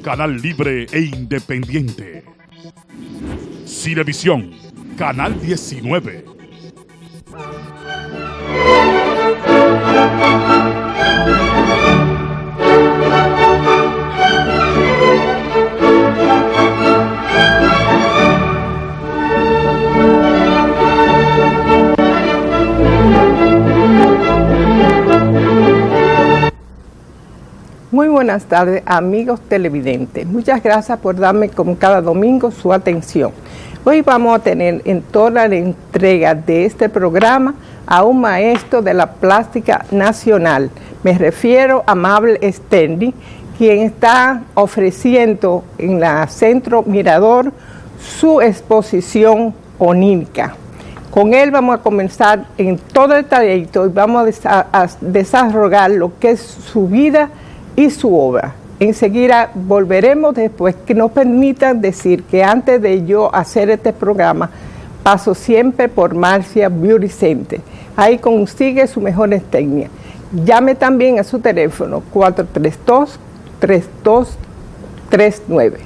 canal libre e independiente. Cinevisión, canal 19. Muy buenas tardes, amigos televidentes. Muchas gracias por darme, como cada domingo, su atención. Hoy vamos a tener en toda la entrega de este programa a un maestro de la plástica nacional. Me refiero a Mabel Stanley, quien está ofreciendo en la Centro Mirador su exposición onírica. Con él vamos a comenzar en todo el trayecto y vamos a desarrollar lo que es su vida y su obra. Enseguida volveremos después, que nos permitan decir que antes de yo hacer este programa, paso siempre por Marcia Beauty Center. Ahí consigue sus mejores técnicas. Llame también a su teléfono 432-3239.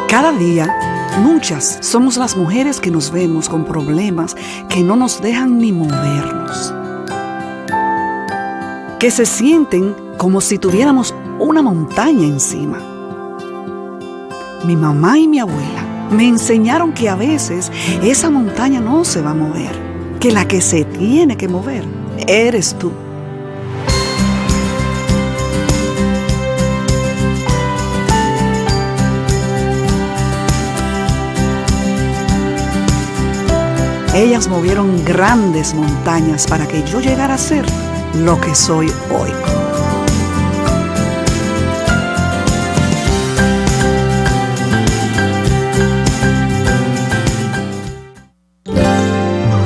Cada día, muchas somos las mujeres que nos vemos con problemas que no nos dejan ni movernos, que se sienten como si tuviéramos una montaña encima. Mi mamá y mi abuela me enseñaron que a veces esa montaña no se va a mover, que la que se tiene que mover eres tú. Ellas movieron grandes montañas para que yo llegara a ser lo que soy hoy.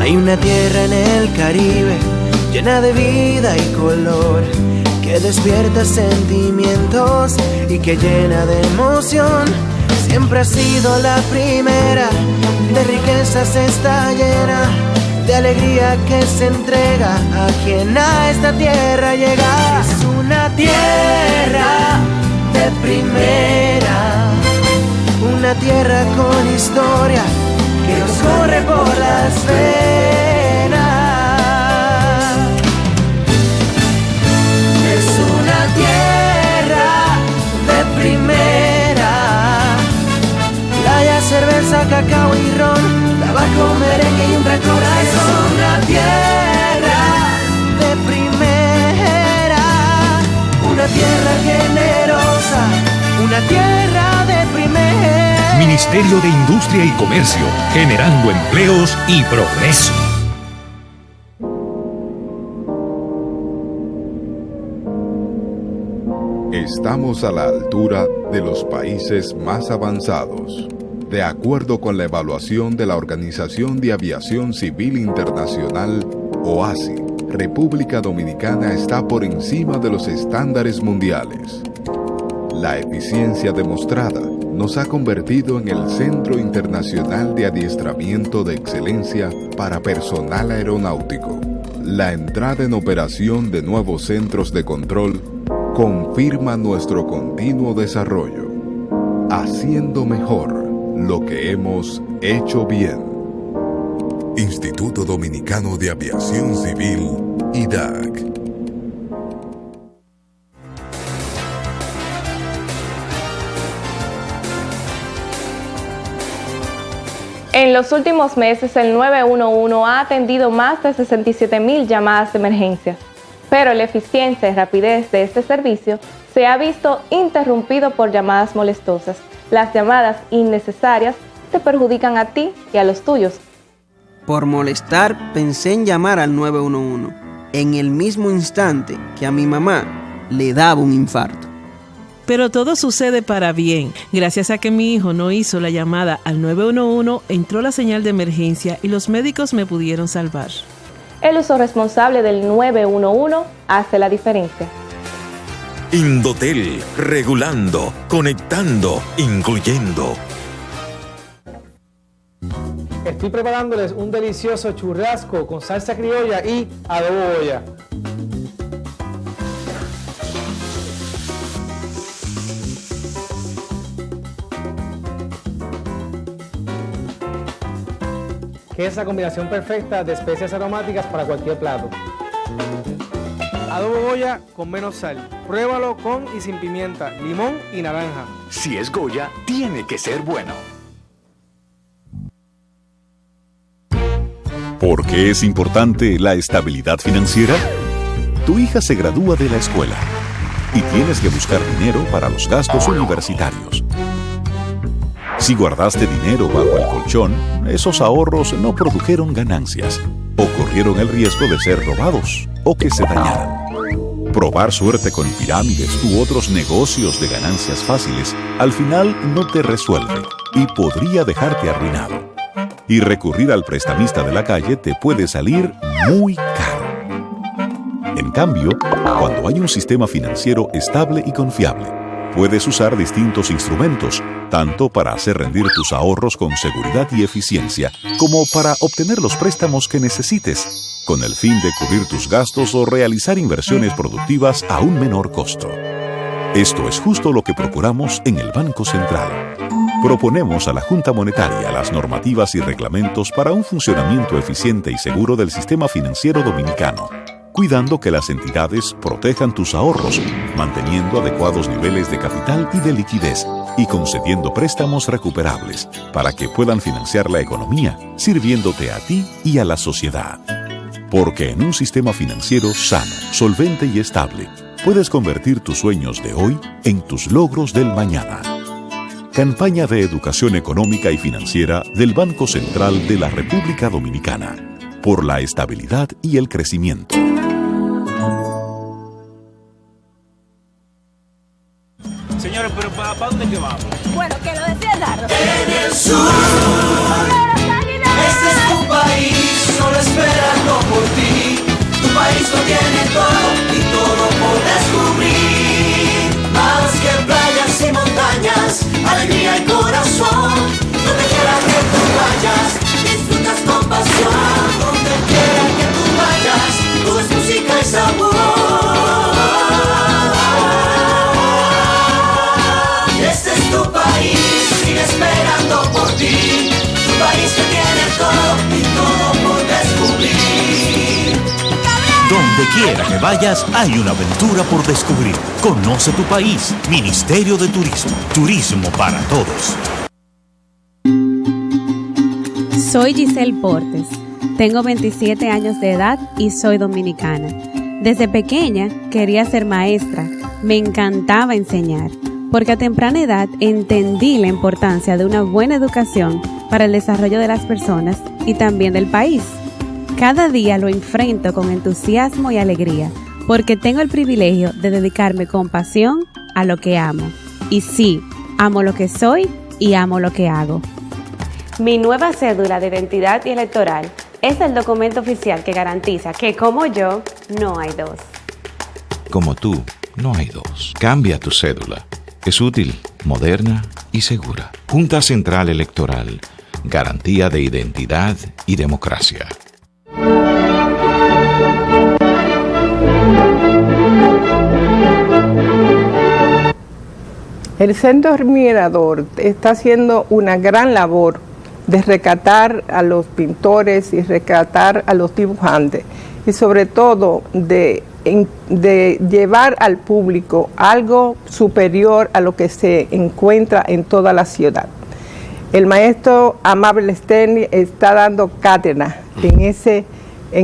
Hay una tierra en el Caribe llena de vida y color, que despierta sentimientos y que llena de emoción. Siempre ha sido la primera, de riquezas está llena, de alegría que se entrega a quien a esta tierra llega. Es una tierra de primera, una tierra con historia que nos corre por las venas. Es una tierra de primera, playa, cerveza, cacao y ron, tabaco, merengue y un gran corazón. Es una tierra de primera, una tierra generosa, una tierra de primera. Ministerio de Industria y Comercio, generando empleos y progreso. Estamos a la altura de los países más avanzados. De acuerdo con la evaluación de la Organización de Aviación Civil Internacional, OASI, República Dominicana está por encima de los estándares mundiales. La eficiencia demostrada nos ha convertido en el Centro Internacional de Adiestramiento de Excelencia para Personal Aeronáutico. La entrada en operación de nuevos centros de control confirma nuestro continuo desarrollo, haciendo mejor lo que hemos hecho bien. Instituto Dominicano de Aviación Civil, IDAC. En los últimos meses, el 911 ha atendido más de 67,000 llamadas de emergencia, pero la eficiencia y rapidez de este servicio se ha visto interrumpido por llamadas molestosas. Las llamadas innecesarias te perjudican a ti y a los tuyos. Por molestar, pensé en llamar al 911, en el mismo instante que a mi mamá le daba un infarto. Pero todo sucede para bien. Gracias a que mi hijo no hizo la llamada al 911, entró la señal de emergencia y los médicos me pudieron salvar. El uso responsable del 911 hace la diferencia. Indotel, regulando, conectando, incluyendo. Estoy preparándoles un delicioso churrasco con salsa criolla y adobo Goya. Que es la combinación perfecta de especias aromáticas para cualquier plato. Adobo Goya con menos sal. Pruébalo con y sin pimienta, limón y naranja. Si es Goya, tiene que ser bueno. ¿Por qué es importante la estabilidad financiera? Tu hija se gradúa de la escuela y tienes que buscar dinero para los gastos universitarios. Si guardaste dinero bajo el colchón, esos ahorros no produjeron ganancias o corrieron el riesgo de ser robados o que se dañaran. Probar suerte con pirámides u otros negocios de ganancias fáciles al final no te resuelve y podría dejarte arruinado. Y recurrir al prestamista de la calle te puede salir muy caro. En cambio, cuando hay un sistema financiero estable y confiable, puedes usar distintos instrumentos, tanto para hacer rendir tus ahorros con seguridad y eficiencia, como para obtener los préstamos que necesites, con el fin de cubrir tus gastos o realizar inversiones productivas a un menor costo. Esto es justo lo que procuramos en el Banco Central. Proponemos a la Junta Monetaria las normativas y reglamentos para un funcionamiento eficiente y seguro del sistema financiero dominicano, cuidando que las entidades protejan tus ahorros, manteniendo adecuados niveles de capital y de liquidez, y concediendo préstamos recuperables para que puedan financiar la economía, sirviéndote a ti y a la sociedad. Porque en un sistema financiero sano, solvente y estable, puedes convertir tus sueños de hoy en tus logros del mañana. Campaña de Educación Económica y Financiera del Banco Central de la República Dominicana, por la estabilidad y el crecimiento. Señores, pero ¿para dónde que vamos? Bueno, que lo decía Dardo. En el sur, este es tu país, solo esperando por ti. Tu país lo tiene todo y todo por descubrir. Más que playas y montañas, alegría y corazón. Donde quiera que tú vayas, disfrutas con pasión. Donde quiera que tú vayas, todo es música y sabor. Este es tu país, sigue esperando por ti. Tu país que tiene todo y todo por descubrir. Donde quiera que vayas, hay una aventura por descubrir. Conoce tu país. Ministerio de Turismo. Turismo para todos. Soy Giselle Portes. Tengo 27 años de edad y soy dominicana. Desde pequeña quería ser maestra. Me encantaba enseñar, porque a temprana edad entendí la importancia de una buena educación para el desarrollo de las personas y también del país. Cada día lo enfrento con entusiasmo y alegría, porque tengo el privilegio de dedicarme con pasión a lo que amo. Y sí, amo lo que soy y amo lo que hago. Mi nueva cédula de identidad y electoral es el documento oficial que garantiza que, como yo, no hay dos. Como tú, no hay dos. Cambia tu cédula. Es útil, moderna y segura. Junta Central Electoral. Garantía de identidad y democracia. El Centro Mirador está haciendo una gran labor de rescatar a los pintores y rescatar a los dibujantes y sobre todo de llevar al público algo superior a lo que se encuentra en toda la ciudad. El maestro Amable Sterni está dando cátedra en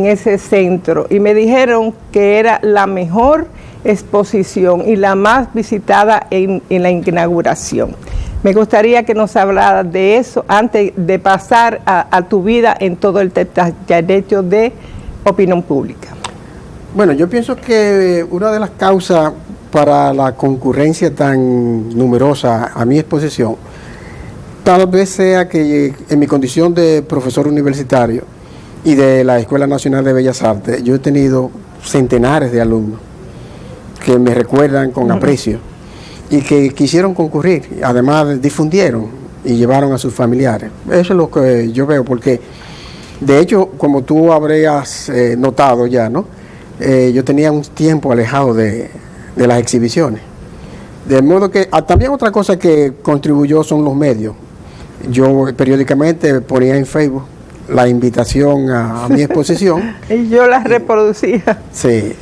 ese centro y me dijeron que era la mejor exposición y la más visitada en la inauguración. Me gustaría que nos hablara de eso antes de pasar a tu vida en todo el derecho de opinión pública. Bueno, yo pienso que una de las causas para la concurrencia tan numerosa a mi exposición tal vez sea que en mi condición de profesor universitario y de la Escuela Nacional de Bellas Artes, yo he tenido centenares de alumnos que me recuerdan con aprecio y que quisieron concurrir, además difundieron y llevaron a sus familiares. Eso es lo que yo veo, porque de hecho, como tú habrías notado ya, ¿no? Yo tenía un tiempo alejado de las exhibiciones. De modo que también otra cosa que contribuyó son los medios. Yo periódicamente ponía en Facebook la invitación a mi exposición. Y yo la reproducía. Sí,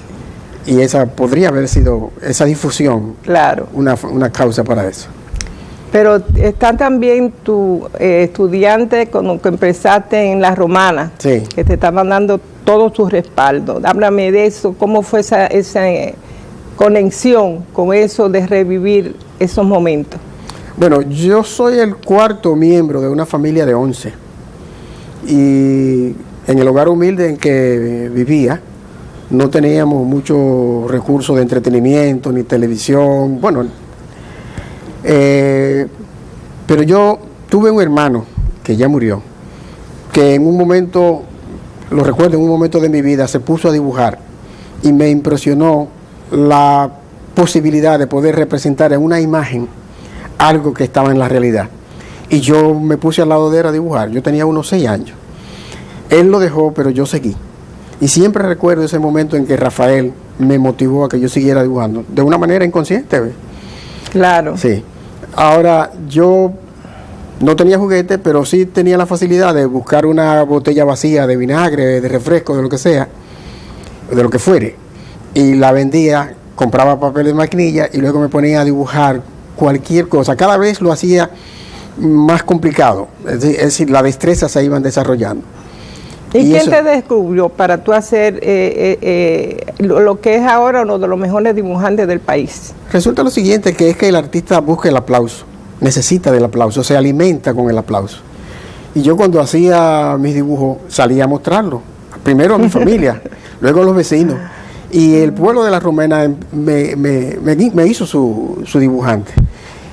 y esa podría haber sido, esa difusión, claro, una causa para eso. Pero están también tus estudiantes con los que empezaste en La Romana, sí, que te estaban dando todo su respaldo. Háblame de eso, cómo fue esa conexión con eso de revivir esos momentos. Bueno, yo soy el cuarto miembro de una familia de 11 y en el hogar humilde en que vivía no teníamos muchos recursos de entretenimiento ni televisión, bueno, pero yo tuve un hermano que ya murió, que en un momento, lo recuerdo, en un momento de mi vida se puso a dibujar y me impresionó la posibilidad de poder representar en una imagen algo que estaba en la realidad. Y yo me puse al lado de él a dibujar. Yo tenía unos 6 años. Él lo dejó, pero yo seguí. Y siempre recuerdo ese momento en que Rafael me motivó a que yo siguiera dibujando, de una manera inconsciente, ¿ves? Claro. Sí. Ahora, yo no tenía juguete, pero sí tenía la facilidad de buscar una botella vacía de vinagre, de refresco, de lo que sea, de lo que fuere. Y la vendía, compraba papel de maquinilla y luego me ponía a dibujar cualquier cosa. Cada vez lo hacía más complicado, es decir, la destreza se iban desarrollando. ¿Y quién te descubrió para tú hacer lo que es ahora uno de los mejores dibujantes del país? Resulta lo siguiente, que es que el artista busca el aplauso, necesita del aplauso, se alimenta con el aplauso. Y yo cuando hacía mis dibujos salía a mostrarlo, primero a mi familia, luego a los vecinos. Y el pueblo de La Romana me hizo su dibujante.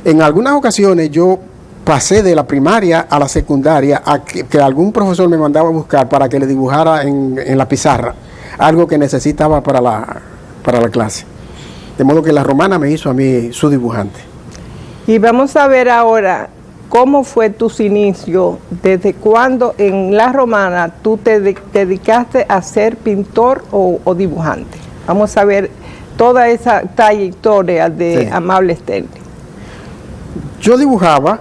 En algunas ocasiones yo pasé de la primaria a la secundaria a que algún profesor me mandaba a buscar para que le dibujara en la pizarra algo que necesitaba para la clase. De modo que La Romana me hizo a mí su dibujante. Y vamos a ver ahora cómo fue tus inicios, desde cuándo en La Romana tú te dedicaste a ser pintor o dibujante. Vamos a ver toda esa trayectoria de sí. Amable Sterling. Yo dibujaba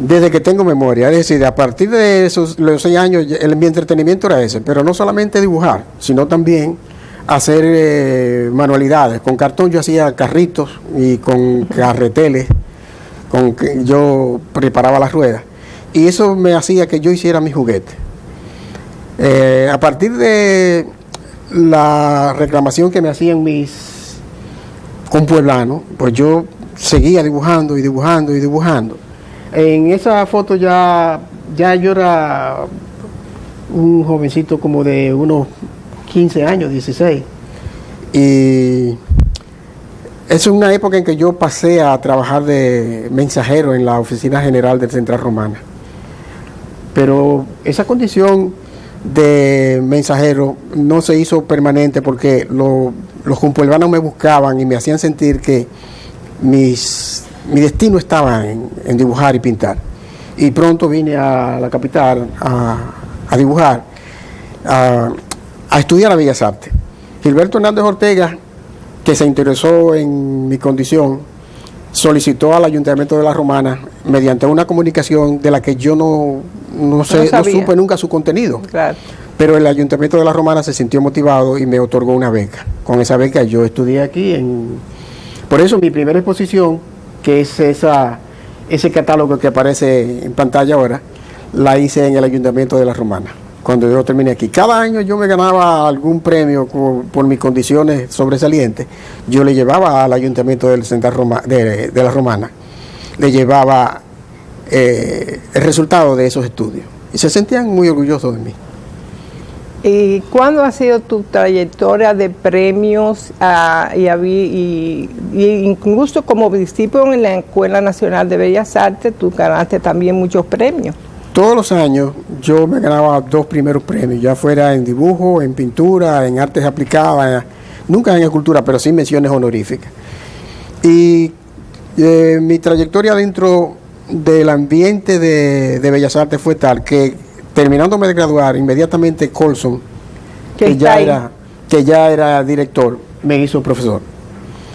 desde que tengo memoria, es decir, a partir de los 6 años mi entretenimiento era ese, pero no solamente dibujar, sino también hacer manualidades. Con cartón yo hacía carritos y con carreteles, yo preparaba las ruedas y eso me hacía que yo hiciera mi juguete. A partir de la reclamación que me hacían mis compueblanos, pues yo seguía dibujando y dibujando y dibujando. En esa foto ya yo era un jovencito como de unos 15 años, 16. Y es una época en que yo pasé a trabajar de mensajero en la oficina general del Central Romana. Pero esa condición de mensajero no se hizo permanente porque los compueblanos me buscaban y me hacían sentir que mi destino estaba en dibujar y pintar. Y pronto vine a la capital a dibujar, a estudiar a Bellas Artes. Gilberto Hernández Ortega, que se interesó en mi condición, solicitó al Ayuntamiento de La Romana, mediante una comunicación de la que yo no supe nunca su contenido. Claro. Pero el Ayuntamiento de La Romana se sintió motivado y me otorgó una beca. Con esa beca yo estudié aquí. Por eso mi primera exposición, que es ese catálogo que aparece en pantalla ahora, la hice en el Ayuntamiento de La Romana, cuando yo terminé aquí. Cada año yo me ganaba algún premio por mis condiciones sobresalientes. Yo le llevaba al Ayuntamiento del Central de La Romana, le llevaba el resultado de esos estudios. Y se sentían muy orgullosos de mí. ¿Y cuándo ha sido tu trayectoria de premios y incluso como discípulo en la Escuela Nacional de Bellas Artes, tú ganaste también muchos premios? todos los años yo me ganaba 2 primeros premios, ya fuera en dibujo, en pintura, en artes aplicadas, nunca en escultura, pero sí menciones honoríficas. Y mi trayectoria dentro del ambiente de Bellas Artes fue tal que, terminándome de graduar, inmediatamente Colson, que ya era director, me hizo profesor.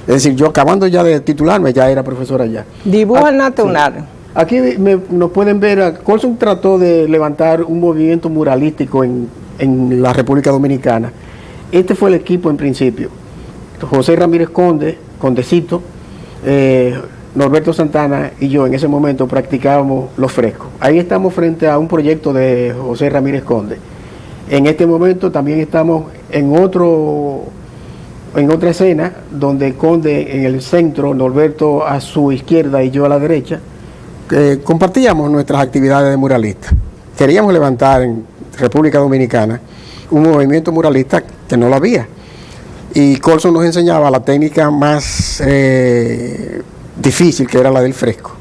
Es decir, yo acabando ya de titularme, ya era profesor allá. Dibujo natural. Sí. Aquí nos pueden ver, Colson trató de levantar un movimiento muralístico en la República Dominicana. Este fue el equipo en principio. José Ramírez Conde, Condecito, Norberto Santana y yo en ese momento practicábamos los frescos. Ahí estamos frente a un proyecto de José Ramírez Conde. En este momento también estamos en otra escena donde Conde en el centro, Norberto a su izquierda y yo a la derecha, compartíamos nuestras actividades de muralistas. Queríamos levantar en República Dominicana un movimiento muralista que no lo había. Y Colson nos enseñaba la técnica más difícil, que era la del fresco.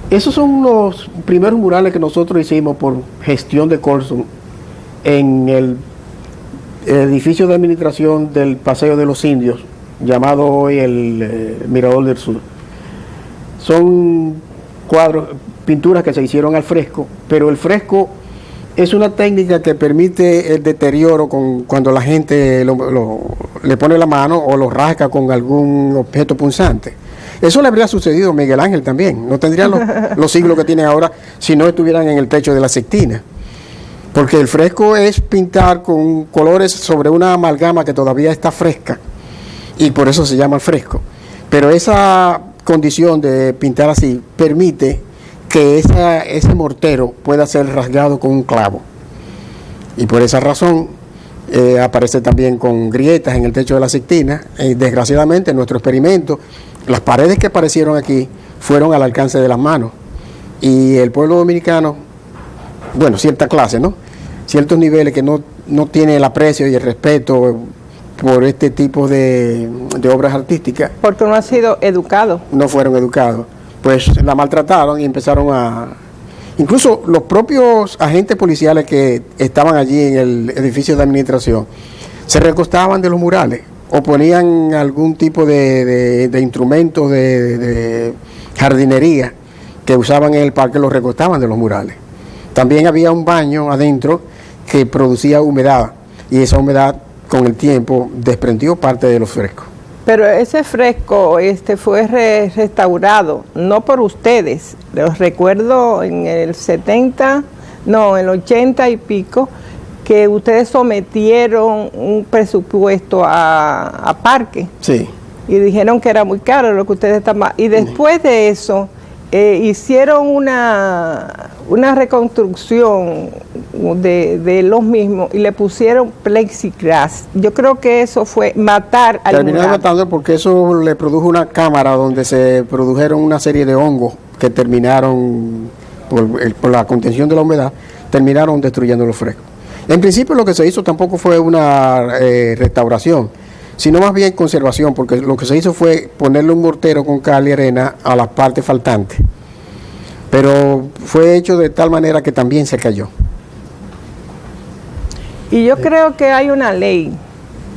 Esos son los primeros murales que nosotros hicimos por gestión de Colson en el edificio de administración del Paseo de los Indios, llamado hoy el Mirador del Sur. Son cuadros, pinturas que se hicieron al fresco, pero el fresco es una técnica que permite el deterioro cuando la gente le pone la mano o lo rasca con algún objeto punzante. Eso le habría sucedido a Miguel Ángel también. No tendrían los siglos que tienen ahora si no estuvieran en el techo de la Sixtina. Porque el fresco es pintar con colores sobre una amalgama que todavía está fresca y por eso se llama el fresco. Pero esa condición de pintar así permite que ese mortero pueda ser rasgado con un clavo. Y por esa razón aparece también con grietas en el techo de la Sixtina. Desgraciadamente en nuestro experimento, las paredes que aparecieron aquí fueron al alcance de las manos. Y el pueblo dominicano, bueno, cierta clase, ¿no? Ciertos niveles que no tiene el aprecio y el respeto por este tipo de obras artísticas. Porque no han sido educados. No fueron educados. Pues la maltrataron y empezaron incluso los propios agentes policiales que estaban allí en el edificio de administración se recostaban de los murales o ponían algún tipo de instrumento de jardinería que usaban en el parque, los recostaban de los murales. También había un baño adentro que producía humedad y esa humedad con el tiempo desprendió parte de los frescos. Pero ese fresco fue restaurado, no por ustedes. Los recuerdo en el 80 y pico, que ustedes sometieron un presupuesto a Parque. Sí. Y dijeron que era muy caro lo que ustedes estaban. Y después de eso, hicieron una reconstrucción de los mismos y le pusieron plexiglas. Yo creo que eso fue matar al mural. Terminaron matando porque eso le produjo una cámara donde se produjeron una serie de hongos que terminaron, por la contención de la humedad, terminaron destruyendo los frescos. En principio lo que se hizo tampoco fue una restauración, sino más bien conservación, porque lo que se hizo fue ponerle un mortero con cal y arena a las partes faltantes. Pero fue hecho de tal manera que también se cayó. Y yo creo que hay una ley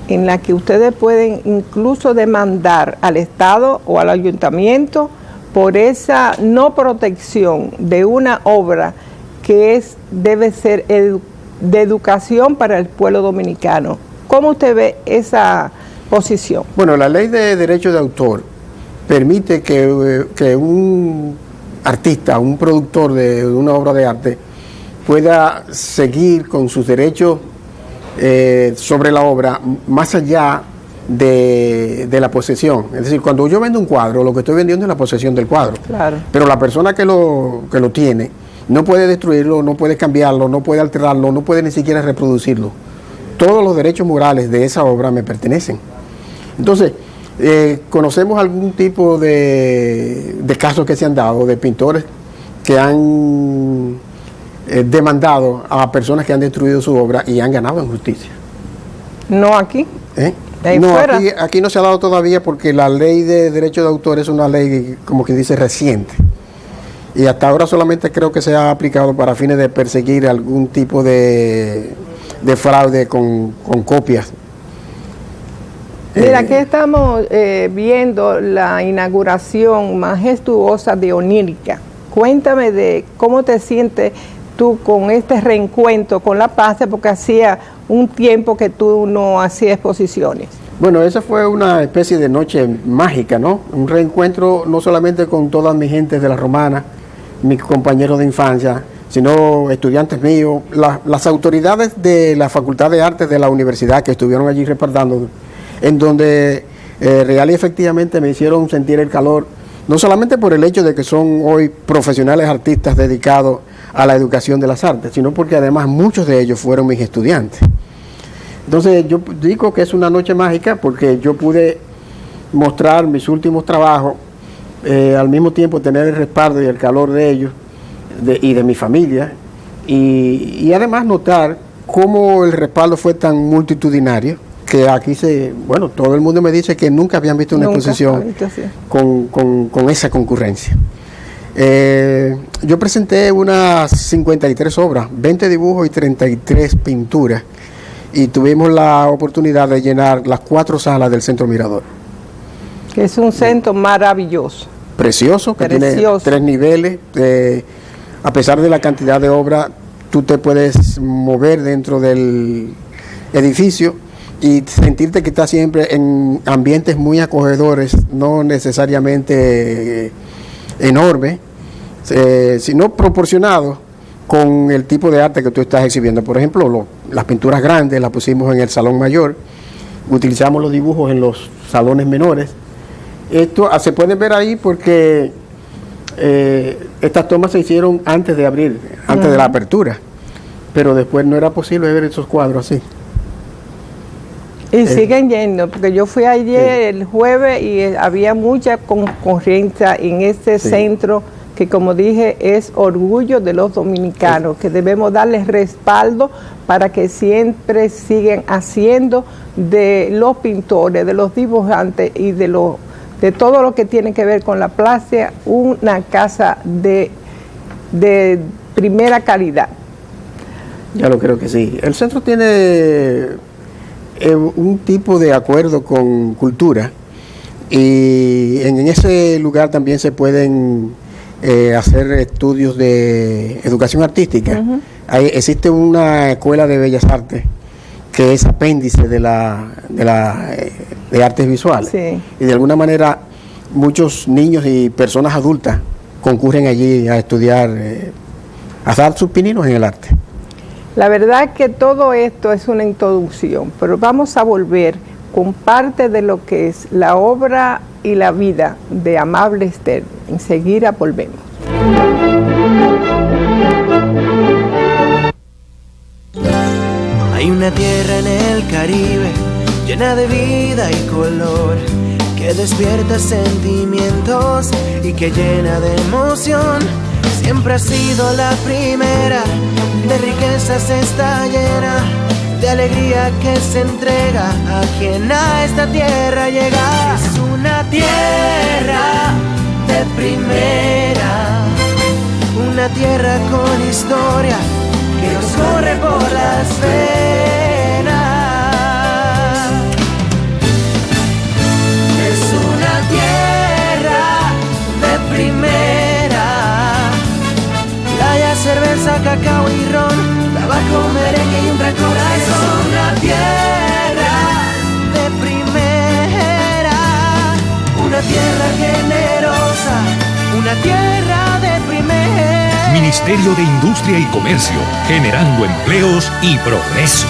en la que ustedes pueden incluso demandar al Estado o al Ayuntamiento por esa no protección de una obra que debe ser de educación para el pueblo dominicano. ¿Cómo usted ve esa posición? Bueno, la ley de derecho de autor permite que un artista, un productor de una obra de arte pueda seguir con sus derechos sobre la obra más allá de la posesión. Es decir, cuando yo vendo un cuadro, lo que estoy vendiendo es la posesión del cuadro. Claro. Pero la persona que lo tiene no puede destruirlo, no puede cambiarlo, no puede alterarlo, no puede ni siquiera reproducirlo. Todos los derechos morales de esa obra me pertenecen. Entonces, conocemos algún tipo de casos que se han dado de pintores que han demandado a personas que han destruido su obra y han ganado en justicia. No aquí. No, aquí no se ha dado todavía porque la ley de derecho de autor es una ley, como que dice, reciente. y hasta ahora solamente creo que se ha aplicado para fines de perseguir algún tipo de fraude con copias. Mira, aquí estamos viendo la inauguración majestuosa de Onírica. Cuéntame de cómo te sientes tú con este reencuentro con la paz, porque hacía un tiempo que tú no hacías exposiciones. Bueno, esa fue una especie de noche mágica, ¿no? Un reencuentro no solamente con todas mis gentes de la Romana, mis compañeros de infancia, sino estudiantes míos, las autoridades de la Facultad de Artes de la universidad que estuvieron allí respaldando, en donde real y efectivamente me hicieron sentir el calor, no solamente por el hecho de que son hoy profesionales artistas dedicados a la educación de las artes, sino porque además muchos de ellos fueron mis estudiantes. Entonces yo digo que es una noche mágica porque yo pude mostrar mis últimos trabajos, al mismo tiempo tener el respaldo y el calor de ellos y de mi familia, y además notar cómo el respaldo fue tan multitudinario, que aquí todo el mundo me dice que nunca habían visto una exposición con esa concurrencia. Yo presenté unas 53 obras, 20 dibujos y 33 pinturas, y tuvimos la oportunidad de llenar las 4 salas del Centro Mirador. Que es un centro maravilloso. Precioso, que tiene 3 niveles. A pesar de la cantidad de obras, tú te puedes mover dentro del edificio y sentirte que estás siempre en ambientes muy acogedores, no necesariamente enormes, sino proporcionados con el tipo de arte que tú estás exhibiendo. Por ejemplo, las pinturas grandes las pusimos en el salón mayor, utilizamos los dibujos en los salones menores. Esto se puede ver ahí porque estas tomas se hicieron antes de abrir, antes de la apertura, pero después no era posible ver esos cuadros así. Y siguen yendo, porque yo fui ayer, el jueves, y había mucha concurrencia en este centro, que como dije, es orgullo de los dominicanos, que debemos darles respaldo para que siempre sigan haciendo de los pintores, de los dibujantes y de todo lo que tiene que ver con la plaza, una casa de primera calidad. Ya lo creo que sí. El centro tiene un tipo de acuerdo con cultura, y en ese lugar también se pueden hacer estudios de educación artística. Existe una escuela de bellas artes que es apéndice de artes visuales, y de alguna manera muchos niños y personas adultas concurren allí a estudiar, a dar sus pininos en el arte. La verdad que todo esto es una introducción, pero vamos a volver con parte de lo que es la obra y la vida de Amable Esther. Enseguida volvemos. Hay una tierra en el Caribe llena de vida y color, que despierta sentimientos y que llena de emoción. Siempre ha sido la primera, de riquezas está llena, de alegría que se entrega a quien a esta tierra llega. Es una tierra de primera, una tierra con historia que nos corre por las venas. Es una tierra de primera, playa, cerveza, cacao y ron, tabaco, merengue y un gran corazón. Es una tierra de primera, una tierra generosa, una tierra de primera. Ministerio de Industria y Comercio, generando empleos y progreso.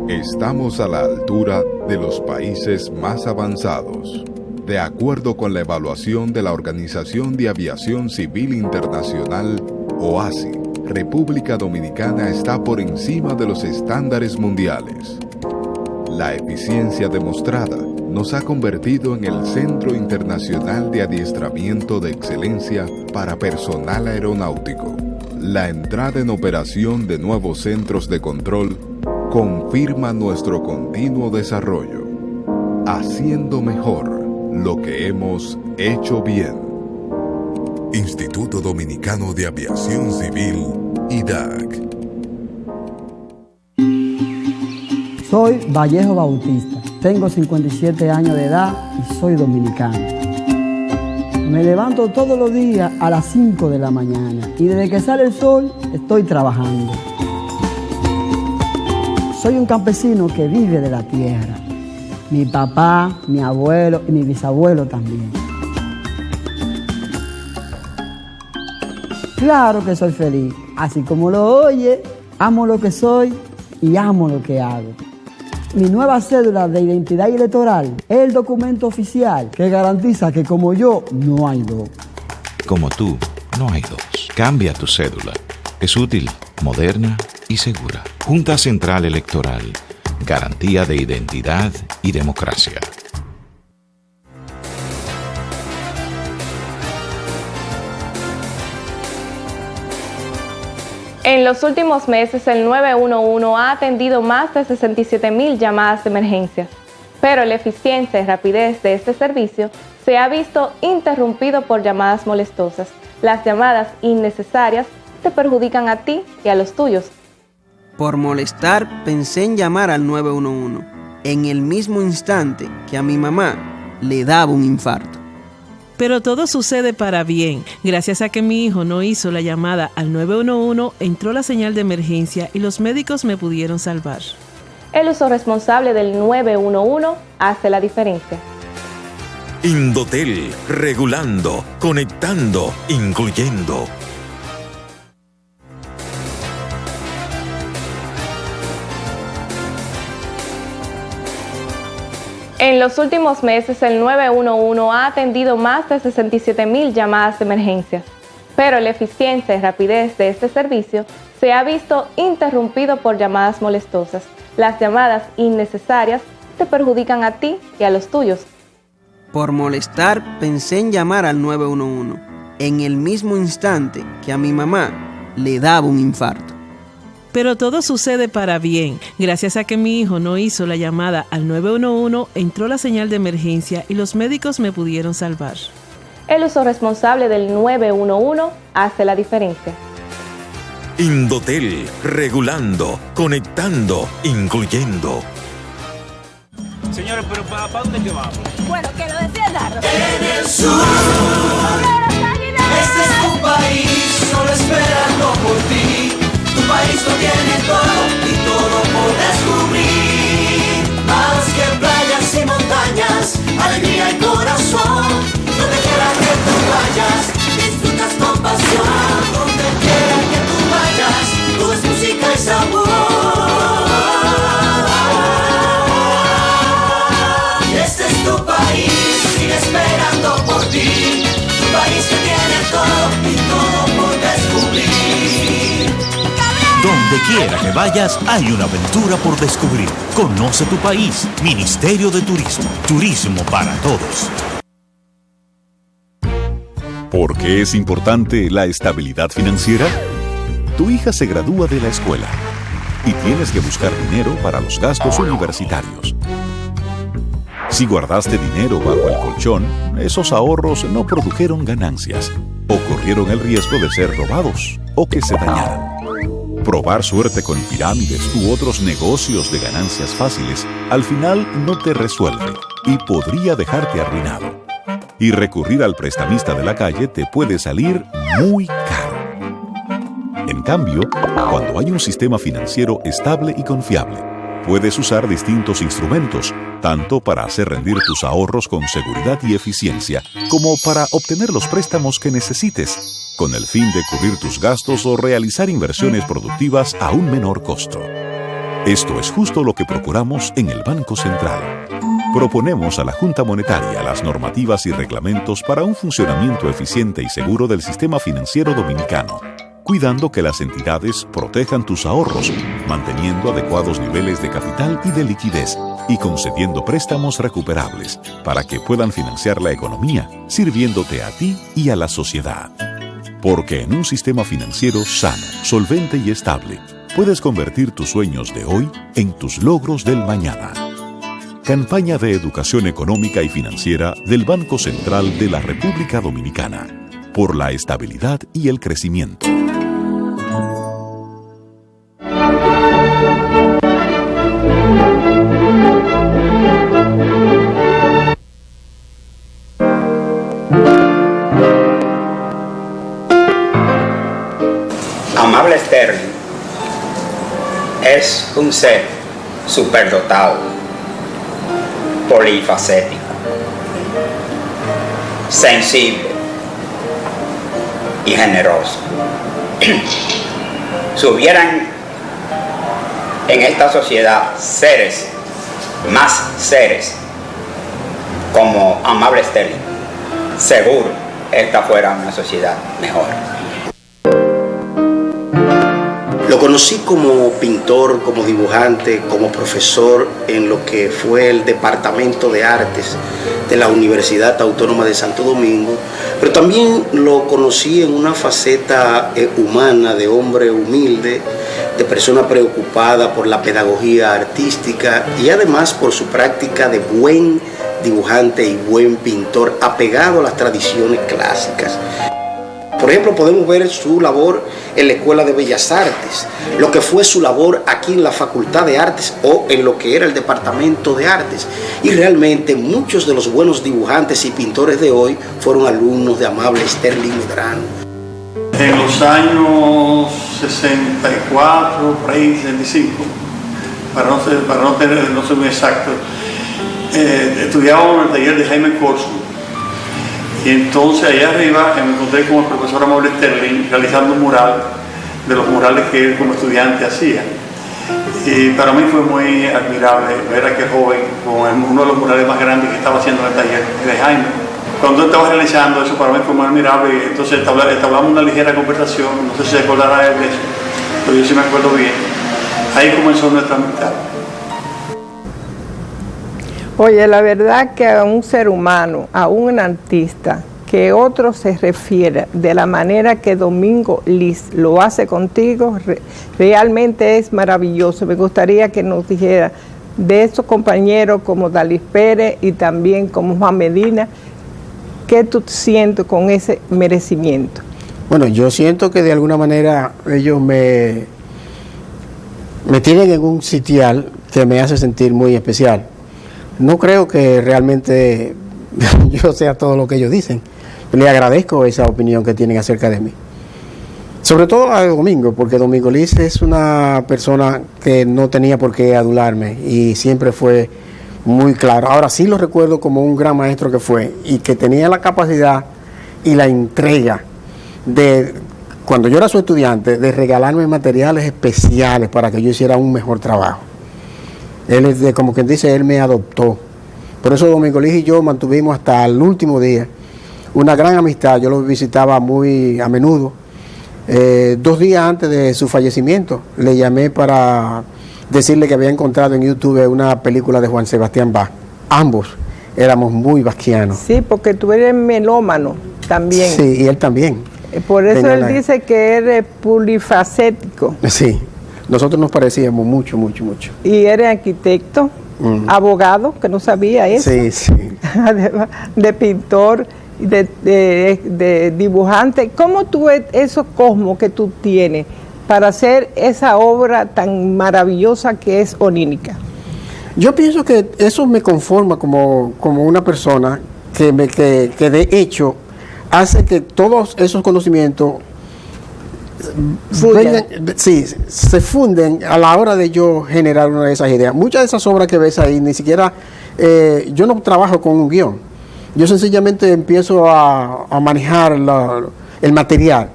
Estamos a la altura de los países más avanzados. De acuerdo con la evaluación de la Organización de Aviación Civil Internacional, OASI, República Dominicana está por encima de los estándares mundiales. La eficiencia demostrada nos ha convertido en el Centro Internacional de Adiestramiento de Excelencia para Personal Aeronáutico. La entrada en operación de nuevos centros de control confirma nuestro continuo desarrollo. haciendo mejor lo que hemos hecho bien. Instituto Dominicano de Aviación Civil, IDAC. Soy Vallejo Bautista, tengo 57 años de edad y soy dominicano. Me levanto todos los días a las 5 de la mañana y desde que sale el sol estoy trabajando. Soy un campesino que vive de la tierra. Mi papá, mi abuelo y mi bisabuelo también. Claro que soy feliz, así como lo oye, amo lo que soy y amo lo que hago. Mi nueva cédula de identidad electoral es el documento oficial que garantiza que como yo no hay dos. Como tú, no hay dos. Cambia tu cédula. Es útil, moderna y segura. Junta Central Electoral. Garantía de identidad y democracia. En los últimos meses, el 911 ha atendido más de 67,000 llamadas de emergencia, pero la eficiencia y rapidez de este servicio se ha visto interrumpido por llamadas molestosas. Las llamadas innecesarias te perjudican a ti y a los tuyos. Por molestar, pensé en llamar al 911, en el mismo instante que a mi mamá le daba un infarto. Pero todo sucede para bien. Gracias a que mi hijo no hizo la llamada al 911, entró la señal de emergencia y los médicos me pudieron salvar. El uso responsable del 911 hace la diferencia. Indotel, regulando, conectando, incluyendo. En los últimos meses, el 911 ha atendido más de 67,000 llamadas de emergencia, pero la eficiencia y rapidez de este servicio se ha visto interrumpido por llamadas molestosas. Las llamadas innecesarias te perjudican a ti y a los tuyos. Por molestar, pensé en llamar al 911, en el mismo instante que a mi mamá le daba un infarto. Pero todo sucede para bien. Gracias a que mi hijo no hizo la llamada al 911, entró la señal de emergencia y los médicos me pudieron salvar. El uso responsable del 911 hace la diferencia. Indotel, regulando, conectando, incluyendo. Señores, pero ¿para dónde que vamos? Bueno, que lo decía Dardo. En el sur, este es tu país, solo esperando por ti. Tu país lo tiene todo y todo por descubrir. Más que playas y montañas, alegría y corazón. Donde quiera que tú vayas, disfrutas con pasión. Donde quiera que tú vayas, todo es música y sabor. Este es tu país, sigue esperando por ti. Tu país que tiene todo y todo por descubrir. Donde quiera que vayas, hay una aventura por descubrir. Conoce tu país. Ministerio de Turismo. Turismo para todos. ¿Por qué es importante la estabilidad financiera? Tu hija se gradúa de la escuela y tienes que buscar dinero para los gastos universitarios. Si guardaste dinero bajo el colchón, esos ahorros no produjeron ganancias o corrieron el riesgo de ser robados o que se dañaran. Probar suerte con pirámides u otros negocios de ganancias fáciles al final no te resuelve y podría dejarte arruinado. Y recurrir al prestamista de la calle te puede salir muy caro. En cambio, cuando hay un sistema financiero estable y confiable, puedes usar distintos instrumentos, tanto para hacer rendir tus ahorros con seguridad y eficiencia, como para obtener los préstamos que necesites, con el fin de cubrir tus gastos o realizar inversiones productivas a un menor costo. Esto es justo lo que procuramos en el Banco Central. Proponemos a la Junta Monetaria las normativas y reglamentos para un funcionamiento eficiente y seguro del sistema financiero dominicano, cuidando que las entidades protejan tus ahorros, manteniendo adecuados niveles de capital y de liquidez, y concediendo préstamos recuperables para que puedan financiar la economía, sirviéndote a ti y a la sociedad. Porque en un sistema financiero sano, solvente y estable, puedes convertir tus sueños de hoy en tus logros del mañana. Campaña de educación económica y financiera del Banco Central de la República Dominicana. Por la estabilidad y el crecimiento. Amable Sterling es un ser superdotado, polifacético, sensible y generoso. Si hubieran en esta sociedad más seres como Amable Sterling, seguro esta fuera una sociedad mejor. Lo conocí como pintor, como dibujante, como profesor en lo que fue el Departamento de Artes de la Universidad Autónoma de Santo Domingo, pero también lo conocí en una faceta humana, de hombre humilde, de persona preocupada por la pedagogía artística y además por su práctica de buen dibujante y buen pintor, apegado a las tradiciones clásicas. Por ejemplo, podemos ver su labor en la Escuela de Bellas Artes, lo que fue su labor aquí en la Facultad de Artes o en lo que era el Departamento de Artes. Y realmente muchos de los buenos dibujantes y pintores de hoy fueron alumnos de Amable Sterling Medrano. En los años 64, por ahí, 65, para no ser muy exacto, estudiábamos en el taller de Jaime Corso. Y entonces allá arriba me encontré con el profesor Amable Sterling realizando un mural, de los murales que él como estudiante hacía. Y para mí fue muy admirable ver a aquel joven con uno de los murales más grandes que estaba haciendo en el taller de Jaime. Cuando él estaba realizando eso, para mí fue muy admirable, y entonces entablamos una ligera conversación, no sé si se acordará de eso, pero yo sí me acuerdo bien. Ahí comenzó nuestra amistad. Oye, la verdad que a un ser humano, a un artista, que otro se refiere de la manera que Domingo Liz lo hace contigo, realmente es maravilloso. Me gustaría que nos dijera de esos compañeros como Dalis Pérez y también como Juan Medina, ¿qué tú sientes con ese merecimiento? Bueno, yo siento que de alguna manera ellos me tienen en un sitial que me hace sentir muy especial. No creo que realmente yo sea todo lo que ellos dicen. Le agradezco esa opinión que tienen acerca de mí. Sobre todo a Domingo, porque Domingo Liz es una persona que no tenía por qué adularme y siempre fue muy claro. Ahora sí lo recuerdo como un gran maestro que fue y que tenía la capacidad y la entrega de, cuando yo era su estudiante, de regalarme materiales especiales para que yo hiciera un mejor trabajo. Él es como quien dice, él me adoptó. Por eso Domingo Liz y yo mantuvimos hasta el último día una gran amistad. Yo lo visitaba muy a menudo. 2 días antes de su fallecimiento le llamé para decirle que había encontrado en YouTube una película de Juan Sebastián Bach. Ambos éramos muy basquianos. Sí, porque tú eres melómano también. Sí, y él también. Por eso él dice que eres polifacético. Sí. Nosotros nos parecíamos mucho, mucho, mucho. ¿Y eres arquitecto, abogado, que no sabía eso? Sí, sí. De pintor, de dibujante. ¿Cómo tú ves esos cosmos que tú tienes para hacer esa obra tan maravillosa que es onírica? Yo pienso que eso me conforma como una persona que de hecho hace que todos esos conocimientos se funden a la hora de yo generar una de esas ideas. Muchas de esas obras que ves ahí, ni siquiera, yo no trabajo con un guión. Yo sencillamente empiezo a manejar el material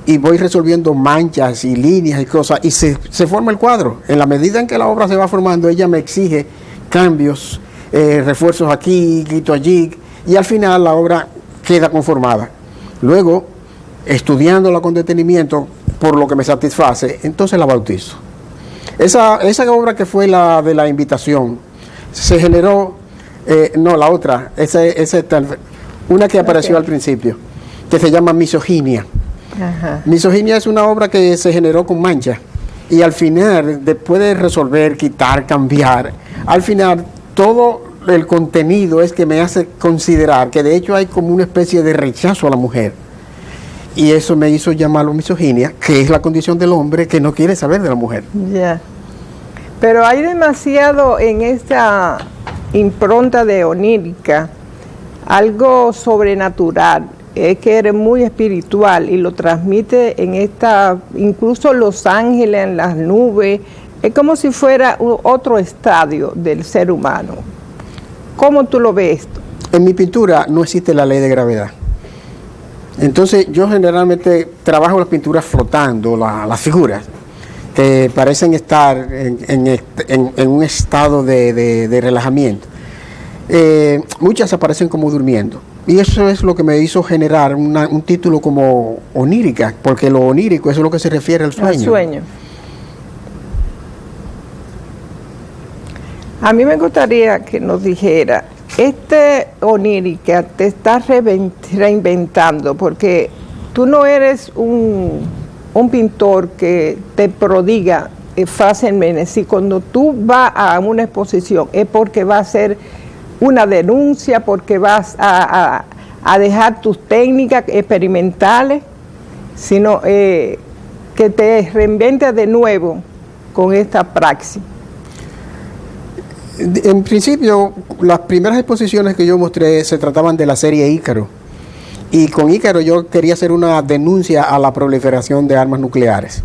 y voy resolviendo manchas y líneas y cosas y se forma el cuadro. En la medida en que la obra se va formando, ella me exige cambios, refuerzos aquí, quito allí, y al final la obra queda conformada. Luego, estudiándola con detenimiento, por lo que me satisface, entonces la bautizo. Esa obra que fue la de la invitación, se generó, una que apareció al principio, que se llama Misoginia. Ajá. Misoginia es una obra que se generó con mancha, y al final, después de resolver, quitar, cambiar, al final todo el contenido es que me hace considerar que de hecho hay como una especie de rechazo a la mujer. Y eso me hizo llamarlo misoginia, que es la condición del hombre que no quiere saber de la mujer. Ya. Pero hay demasiado en esta impronta de onírica, algo sobrenatural. Es que eres muy espiritual y lo transmite en esta, incluso los ángeles en las nubes. Es como si fuera otro estadio del ser humano. ¿Cómo tú lo ves esto? En mi pintura no existe la ley de gravedad. Entonces yo generalmente trabajo las pinturas flotando, las figuras, que parecen estar en un estado de relajamiento. Muchas aparecen como durmiendo. Y eso es lo que me hizo generar un título como onírica, porque lo onírico es lo que se refiere al sueño. Al sueño. A mí me gustaría que nos dijera, onírica te estás reinventando, porque tú no eres un pintor que te prodiga fácilmente. Si cuando tú vas a una exposición es porque va a ser una denuncia, porque vas a dejar tus técnicas experimentales, sino que te reinventes de nuevo con esta praxis. En principio, las primeras exposiciones que yo mostré se trataban de la serie Ícaro. Y con Ícaro yo quería hacer una denuncia a la proliferación de armas nucleares.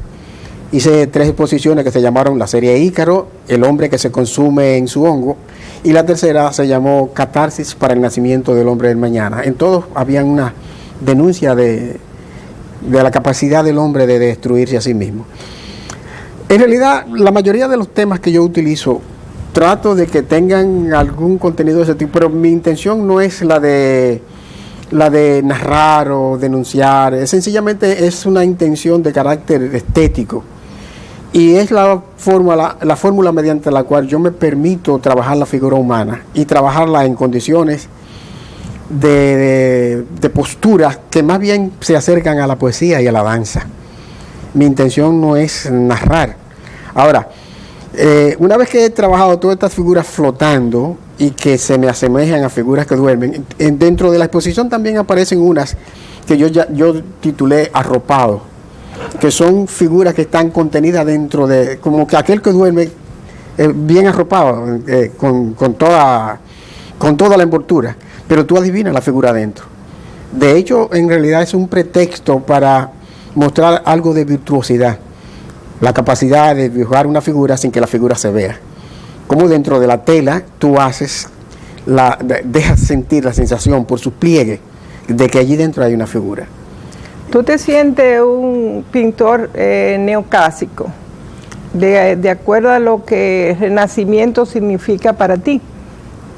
Hice 3 exposiciones que se llamaron la serie Ícaro, el hombre que se consume en su hongo, y la tercera se llamó Catarsis para el nacimiento del hombre del mañana. En todos había una denuncia de la capacidad del hombre de destruirse a sí mismo. En realidad, la mayoría de los temas que yo utilizo trato de que tengan algún contenido de ese tipo, pero mi intención no es la de narrar o denunciar, sencillamente es una intención de carácter estético. Y es la fórmula mediante la cual yo me permito trabajar la figura humana y trabajarla en condiciones de posturas que más bien se acercan a la poesía y a la danza. Mi intención no es narrar. Ahora, una vez que he trabajado todas estas figuras flotando y que se me asemejan a figuras que duermen, dentro de la exposición también aparecen unas que yo titulé Arropado, que son figuras que están contenidas dentro de, como que aquel que duerme bien arropado, con toda la envoltura, pero tú adivinas la figura adentro. De hecho, en realidad es un pretexto para mostrar algo de virtuosidad, la capacidad de dibujar una figura sin que la figura se vea. Como dentro de la tela tú dejas sentir la sensación por sus pliegues de que allí dentro hay una figura. ¿Tú te sientes un pintor neoclásico, de acuerdo a lo que el Renacimiento significa para ti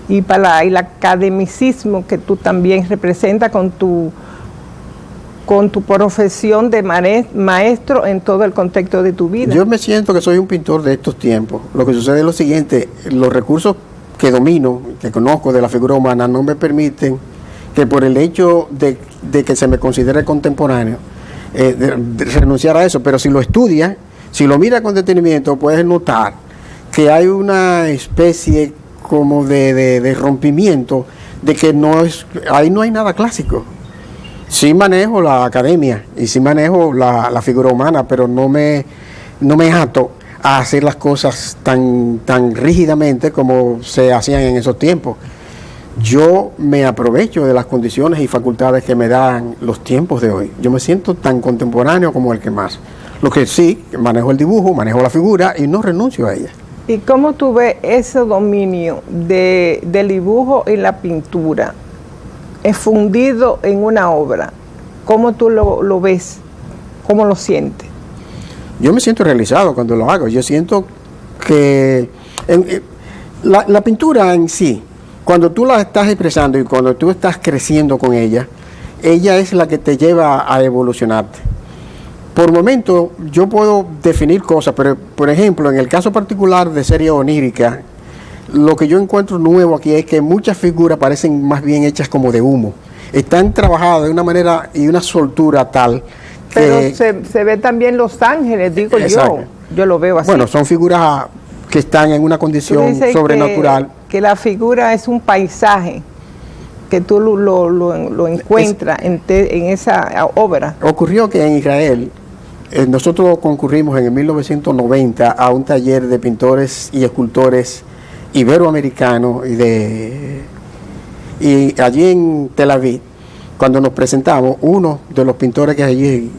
y para el academicismo que tú también representas con tu profesión de maestro en todo el contexto de tu vida? Yo me siento que soy un pintor de estos tiempos. Lo que sucede es lo siguiente: los recursos que domino, que conozco de la figura humana, no me permiten que, por el hecho de que se me considere contemporáneo, de renunciar a eso. Pero si lo estudias, si lo miras con detenimiento, puedes notar que hay una especie como de rompimiento, de que ahí no hay nada clásico. Sí manejo la academia y sí manejo la figura humana, pero no me ato a hacer las cosas tan rígidamente como se hacían en esos tiempos. Yo me aprovecho de las condiciones y facultades que me dan los tiempos de hoy. Yo me siento tan contemporáneo como el que más. Lo que sí, manejo el dibujo, manejo la figura y no renuncio a ella. ¿Y cómo tú ves ese dominio del dibujo y la pintura fundido en una obra? ¿Cómo tú lo ves? ¿Cómo lo sientes? Yo me siento realizado cuando lo hago. Yo siento que la pintura en sí, cuando tú la estás expresando y cuando tú estás creciendo con ella es la que te lleva a evolucionarte. Por momento yo puedo definir cosas, pero por ejemplo, en el caso particular de serie onírica, lo que yo encuentro nuevo aquí es que muchas figuras parecen más bien hechas como de humo. Están trabajadas de una manera y una soltura tal que... Pero se ve también Los Ángeles, digo. Exacto. Yo lo veo así. Bueno, son figuras que están en una condición sobrenatural. Que la figura es un paisaje, que tú lo encuentras en esa obra. Ocurrió que en Israel, nosotros concurrimos en el 1990 a un taller de pintores y escultores iberoamericanos y allí en Tel Aviv, cuando nos presentamos, uno de los pintores que allí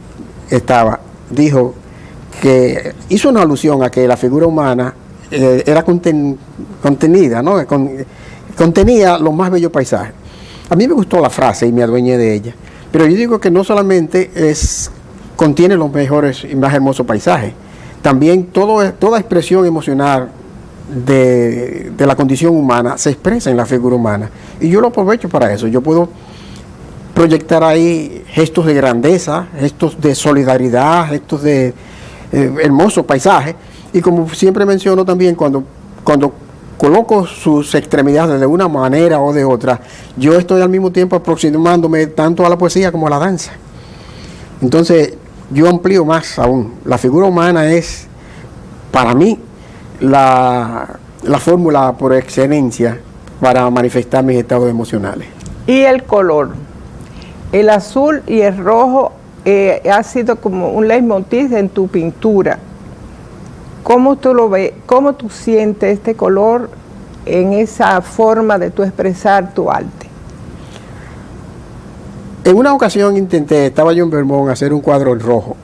estaba dijo que hizo una alusión a que la figura humana era contenida, ¿no? Contenía los más bellos paisajes. A mí me gustó la frase y me adueñé de ella, pero yo digo que no solamente contiene los mejores y más hermosos paisajes, también toda expresión emocional de la condición humana se expresa en la figura humana, y yo lo aprovecho para eso. Yo puedo proyectar ahí gestos de grandeza, gestos de solidaridad, gestos de hermosos paisajes, y como siempre menciono también, cuando coloco sus extremidades de una manera o de otra, yo estoy al mismo tiempo aproximándome tanto a la poesía como a la danza. Entonces yo amplío más aún. La figura humana es, para mí, la fórmula por excelencia para manifestar mis estados emocionales. Y el color, el azul y el rojo ha sido como un leitmotiv en tu pintura. ¿Cómo tú lo ves? ¿Cómo tú sientes este color en esa forma de tú expresar tu arte? En una ocasión estaba yo en Vermont a hacer un cuadro en rojo,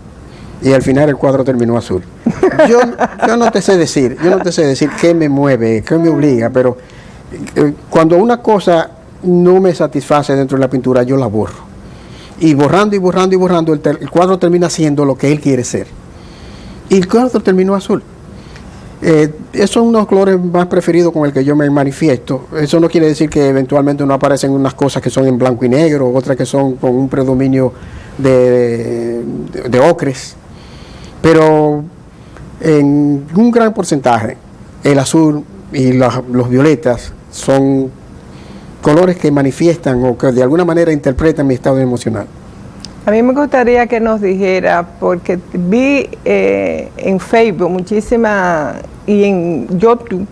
y al final el cuadro terminó azul. Yo no te sé decir qué me mueve, qué me obliga, pero cuando una cosa no me satisface dentro de la pintura, yo la borro. Y borrando, el cuadro termina siendo lo que él quiere ser. Y el cuadro terminó azul. Esos son unos colores más preferidos con el que yo me manifiesto. Eso no quiere decir que eventualmente no aparecen unas cosas que son en blanco y negro, otras que son con un predominio de ocres. Pero en un gran porcentaje, el azul y los violetas son colores que manifiestan o que de alguna manera interpretan mi estado emocional. A mí me gustaría que nos dijera, porque vi en Facebook muchísimas y en YouTube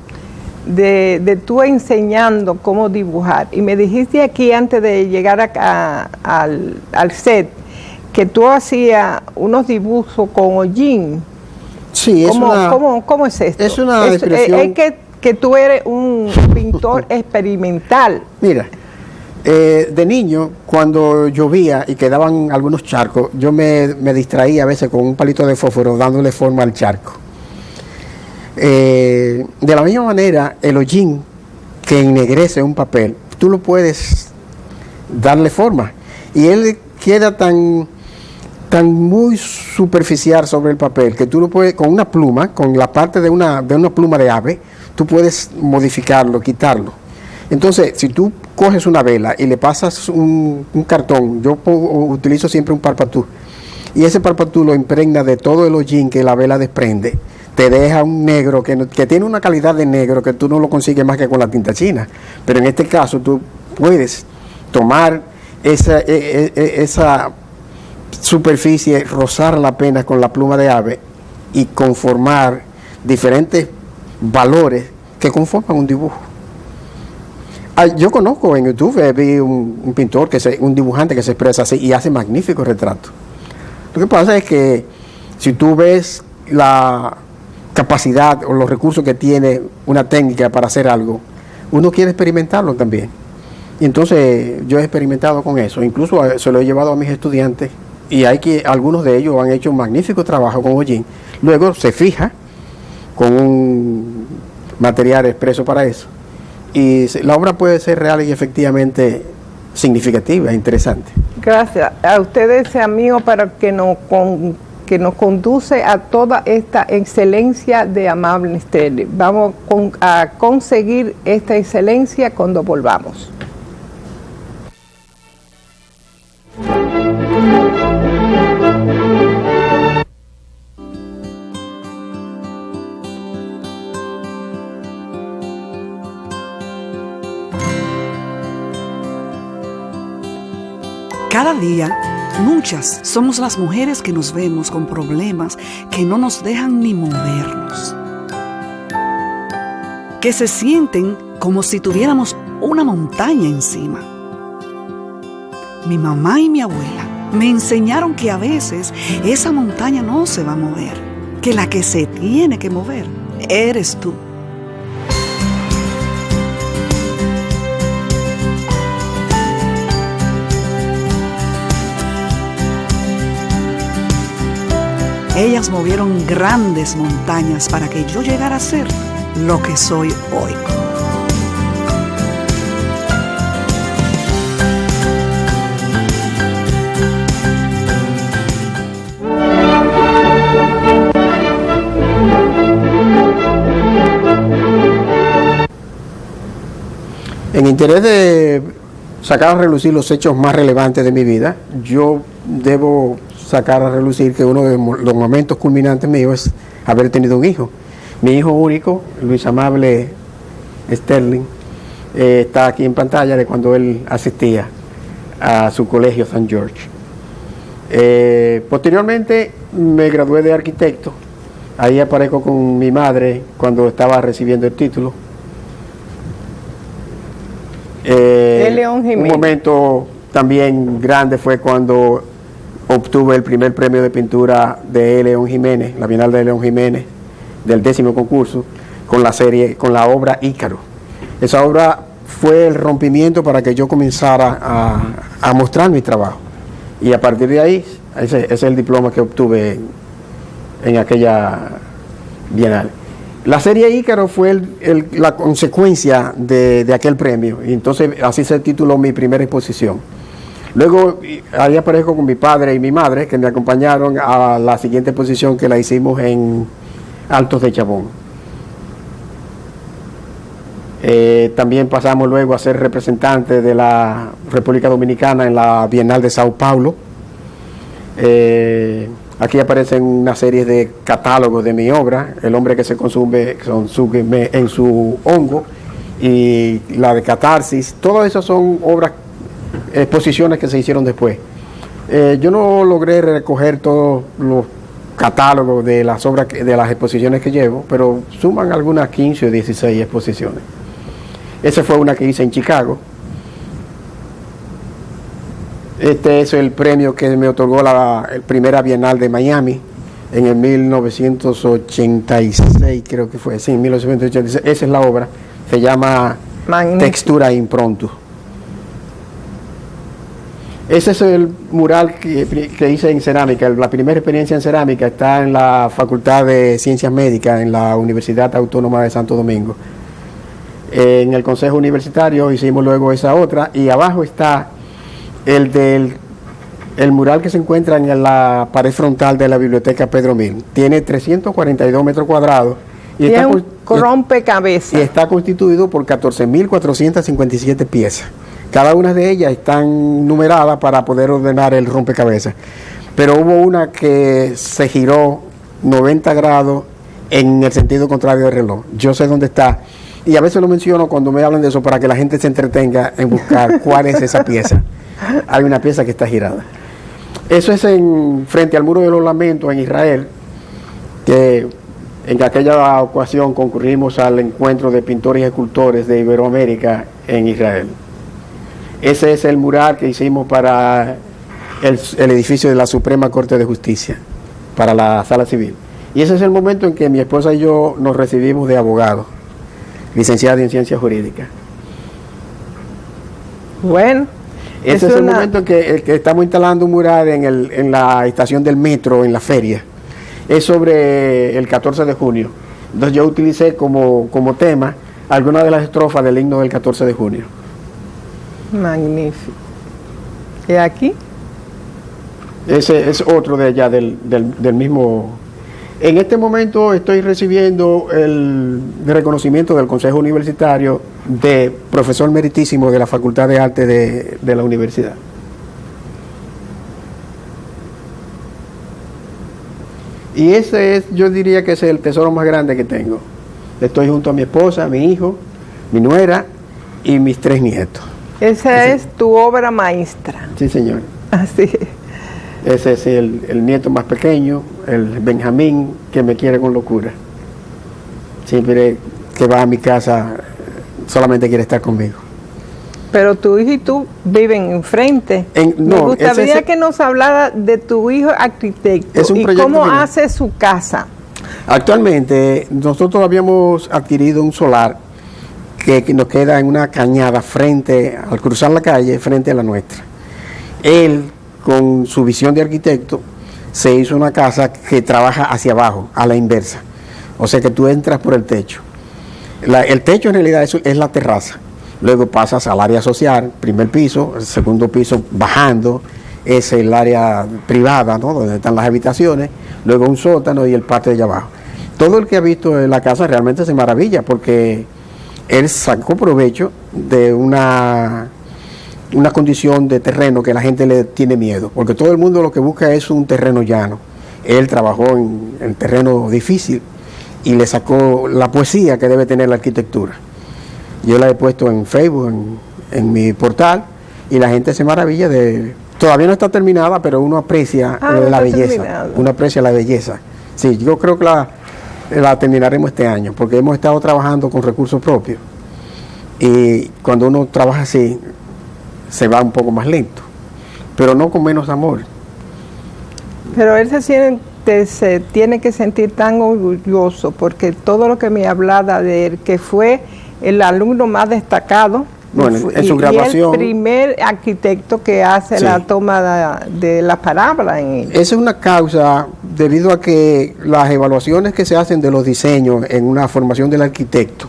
de tú enseñando cómo dibujar, y me dijiste aquí antes de llegar al set que tú hacías unos dibujos con hollín. Sí, ¿Cómo es esto? Es una expresión. Es que tú eres un pintor experimental. Mira, de niño, cuando llovía y quedaban algunos charcos, yo me distraía a veces con un palito de fósforo dándole forma al charco. De la misma manera, el hollín que ennegrece un papel, tú lo puedes darle forma, y él queda tan muy superficial sobre el papel que tú lo puedes, con una pluma, con la parte de una pluma de ave, tú puedes modificarlo, quitarlo. Entonces, si tú coges una vela y le pasas un cartón, yo utilizo siempre un parpatú, y ese parpatú lo impregna de todo el hollín que la vela desprende, te deja un negro que tiene una calidad de negro que tú no lo consigues más que con la tinta china. Pero en este caso tú puedes tomar esa superficie, rozarla apenas con la pluma de ave y conformar diferentes valores que conforman un dibujo. Yo conozco en YouTube, vi un pintor, un dibujante que se expresa así y hace magníficos retratos. Lo que pasa es que si tú ves la capacidad o los recursos que tiene una técnica para hacer algo, uno quiere experimentarlo también. Y entonces yo he experimentado con eso, incluso se lo he llevado a mis estudiantes, y algunos de ellos han hecho un magnífico trabajo con hollín. Luego se fija con un material expreso para eso, y la obra puede ser real y efectivamente significativa e interesante. Gracias a ustedes, amigos, para que nos conduce a toda esta excelencia de Amable Sterling. Vamos a conseguir esta excelencia cuando volvamos. Cada día, muchas somos las mujeres que nos vemos con problemas que no nos dejan ni movernos. que se sienten como si tuviéramos una montaña encima. Mi mamá y mi abuela me enseñaron que a veces esa montaña no se va a mover, que la que se tiene que mover eres tú. Ellas movieron grandes montañas para que yo llegara a ser lo que soy hoy. En interés de sacar a relucir los hechos más relevantes de mi vida, yo debo sacar a relucir que uno de los momentos culminantes míos es haber tenido un hijo. Mi hijo único, Luis Amable Sterling, está aquí en pantalla de cuando él asistía a su colegio St. George. Posteriormente me gradué de arquitecto. Ahí aparezco con mi madre cuando estaba recibiendo el título. Un momento también grande fue cuando obtuve el primer premio de pintura de León Jiménez, la Bienal de León Jiménez, del 10º concurso, con la obra Ícaro. Esa obra fue el rompimiento para que yo comenzara a mostrar mi trabajo. Y a partir de ahí, ese es el diploma que obtuve en aquella Bienal. La serie Ícaro fue la consecuencia de aquel premio, y entonces así se tituló mi primera exposición. Luego ahí aparezco con mi padre y mi madre, que me acompañaron a la siguiente exposición que la hicimos en Altos de Chabón. También pasamos luego a ser representantes de la República Dominicana en la Bienal de Sao Paulo. Aquí aparecen una serie de catálogos de mi obra, El hombre que se consume en su hongo, y la de Catarsis. Todas esas son obras, exposiciones que se hicieron después. Yo no logré recoger todos los catálogos de las obras, de las exposiciones que llevo, pero suman algunas 15 o 16 exposiciones. Esa fue una que hice en Chicago. Este es el premio que me otorgó la primera Bienal de Miami en el 1986, creo que fue, sí, 1986. Esa es la obra, se llama Textura Improntu. Ese es el mural que hice en cerámica. La primera experiencia en cerámica está en la Facultad de Ciencias Médicas en la Universidad Autónoma de Santo Domingo. En el Consejo Universitario hicimos luego esa otra, y abajo está el mural que se encuentra en la pared frontal de la Biblioteca Pedro Mil. Tiene 342 metros cuadrados y es un rompecabezas. Y está constituido por 14.457 piezas. Cada una de ellas están numeradas para poder ordenar el rompecabezas. Pero hubo una que se giró 90 grados en el sentido contrario del reloj. Yo sé dónde está. Y a veces lo menciono cuando me hablan de eso para que la gente se entretenga en buscar cuál es esa pieza. Hay una pieza que está girada. Eso es frente al Muro de los Lamentos en Israel, que en aquella ocasión concurrimos al encuentro de pintores y escultores de Iberoamérica en Israel. Ese es el mural que hicimos para el edificio de la Suprema Corte de Justicia, para la Sala Civil. Y ese es el momento en que mi esposa y yo nos recibimos de abogados, licenciados en Ciencias Jurídicas. Bueno. Ese es el momento en que estamos instalando un mural en la estación del metro, en la feria. Es sobre el 14 de junio. Entonces yo utilicé como tema algunas de las estrofas del himno del 14 de junio. Magnífico. ¿Y aquí? Ese es otro de allá, del mismo. En este momento estoy recibiendo el reconocimiento del Consejo Universitario de profesor meritísimo de la Facultad de Arte de la universidad. Y ese es, yo diría que ese es el tesoro más grande que tengo. Estoy junto a mi esposa, mi hijo, mi nuera y mis 3 nietos. Esa es tu obra maestra. Sí, señor. Así es. Ese es el nieto más pequeño, el Benjamín, que me quiere con locura. Siempre que va a mi casa solamente quiere estar conmigo. Pero tu hijo y tú viven enfrente. Me No, gustaría que nos hablara de tu hijo arquitecto Es un y proyecto cómo que- hace su casa. Actualmente nosotros habíamos adquirido un solar que nos queda en una cañada frente, al cruzar la calle, frente a la nuestra. Él, con su visión de arquitecto, se hizo una casa que trabaja hacia abajo, a la inversa. O sea que tú entras por el techo. El techo en realidad es la terraza. Luego pasas al área social, primer piso, el segundo piso bajando, es el área privada, ¿no? Donde están las habitaciones, luego un sótano y el patio de allá abajo. Todo el que ha visto la casa realmente se maravilla porque él sacó provecho de una condición de terreno que la gente le tiene miedo, porque todo el mundo lo que busca es un terreno llano. Él trabajó en terreno difícil y le sacó la poesía que debe tener la arquitectura. Yo la he puesto en Facebook, en mi portal, y la gente se maravilla de... Todavía no está terminada, pero uno aprecia la belleza. Uno aprecia la belleza. Sí, yo creo que la terminaremos este año, porque hemos estado trabajando con recursos propios. Y cuando uno trabaja así, se va un poco más lento, pero no con menos amor. Pero él se tiene que sentir tan orgulloso porque todo lo que me hablaba de él, que fue el alumno más destacado, bueno, en su graduación, y el primer arquitecto que hace sí, la toma de la palabra en él. Esa es una causa debido a que las evaluaciones que se hacen de los diseños en una formación del arquitecto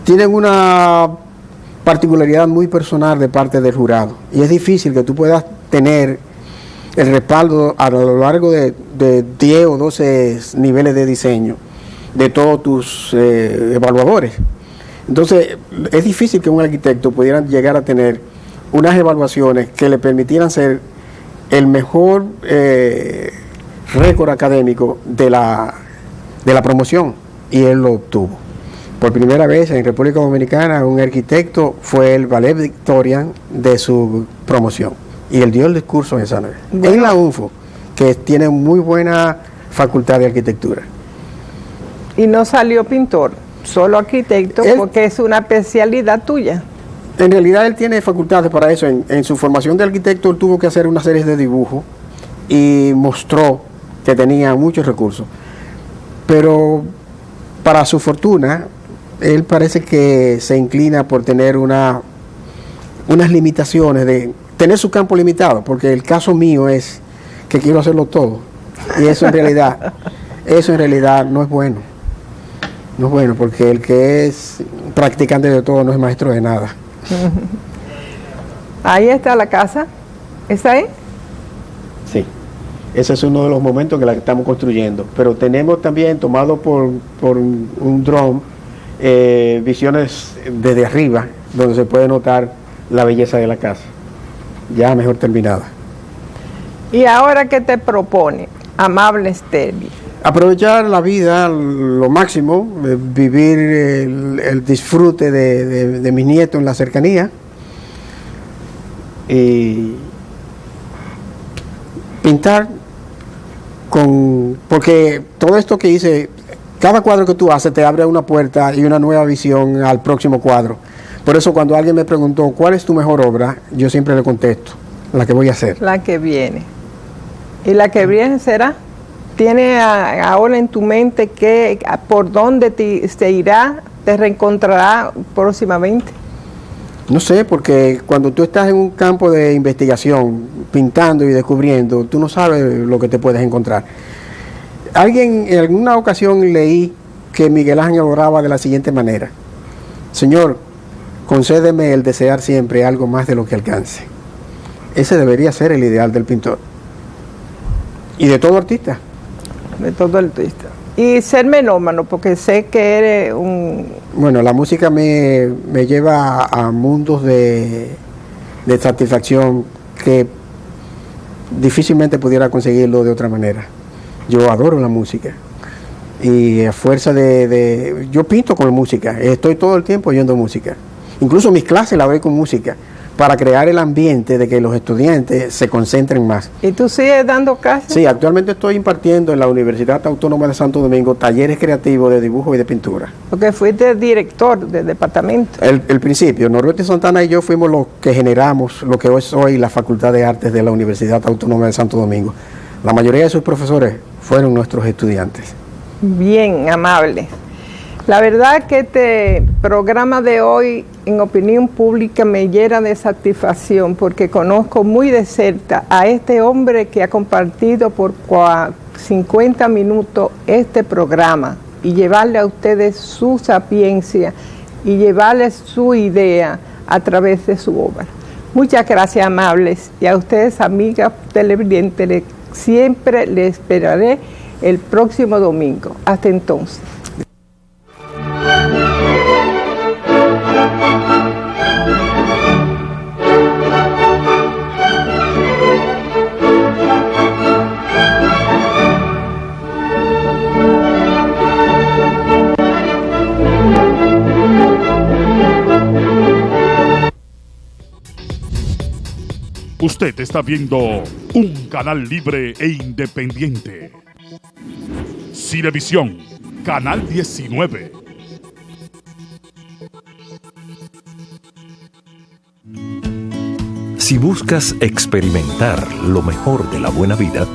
tienen una particularidad muy personal de parte del jurado, y es difícil que tú puedas tener el respaldo a lo largo de 10 o 12 niveles de diseño de todos tus evaluadores. Entonces es difícil que un arquitecto pudiera llegar a tener unas evaluaciones que le permitieran ser el mejor récord académico de la promoción, y él lo obtuvo. Por primera vez en República Dominicana un arquitecto fue el valedictorian de su promoción, y él dio el discurso en esa noche, en la UNFO, que tiene muy buena facultad de arquitectura. Y no salió pintor, solo arquitecto, porque es una especialidad tuya. En realidad él tiene facultades para eso. En su formación de arquitecto él tuvo que hacer una serie de dibujos y mostró que tenía muchos recursos. Pero para su fortuna, él parece que se inclina por tener unas limitaciones, de tener su campo limitado, porque el caso mío es que quiero hacerlo todo. Y eso en realidad no es bueno. No es bueno, porque el que es practicante de todo no es maestro de nada. Ahí está la casa. ¿Esa es? Sí. Ese es uno de los momentos que la estamos construyendo. Pero tenemos también, tomado por un dron, visiones desde arriba, donde se puede notar la belleza de la casa, ya mejor terminada. ¿Y ahora qué te propone Amable Sterling? Aprovechar la vida lo máximo, vivir el disfrute de mis nietos en la cercanía, y pintar porque todo esto que hice, cada cuadro que tú haces te abre una puerta y una nueva visión al próximo cuadro. Por eso cuando alguien me preguntó ¿cuál es tu mejor obra?, yo siempre le contesto, la que voy a hacer. La que viene. ¿Y la que viene será? ¿Tiene ahora en tu mente por dónde te irá, te reencontrará próximamente? No sé, porque cuando tú estás en un campo de investigación, pintando y descubriendo, tú no sabes lo que te puedes encontrar. En alguna ocasión leí que Miguel Ángel oraba de la siguiente manera: Señor, concédeme el desear siempre algo más de lo que alcance. Ese debería ser el ideal del pintor y de todo artista. De todo artista. Y ser melómano, porque sé que eres un... Bueno, la música me lleva a mundos de satisfacción que difícilmente pudiera conseguirlo de otra manera. Yo adoro la música y a fuerza yo pinto con música, estoy todo el tiempo oyendo música. Incluso mis clases las doy con música, para crear el ambiente de que los estudiantes se concentren más. ¿Y tú sigues dando clases? Sí, actualmente estoy impartiendo en la Universidad Autónoma de Santo Domingo talleres creativos de dibujo y de pintura. Porque fuiste director del departamento. El principio, Norberto Santana y yo fuimos los que generamos lo que es hoy la Facultad de Artes de la Universidad Autónoma de Santo Domingo. La mayoría de sus profesores fueron nuestros estudiantes. Bien, amable. La verdad que este programa de hoy, en opinión pública, me llena de satisfacción porque conozco muy de cerca a este hombre que ha compartido por 50 minutos este programa y llevarle a ustedes su sapiencia y llevarles su idea a través de su obra. Muchas gracias, amables, y a ustedes, amigas televidentes, siempre les esperaré el próximo domingo. Hasta entonces. Usted está viendo un canal libre e independiente. Cinevisión, Canal 19. Si buscas experimentar lo mejor de la buena vida,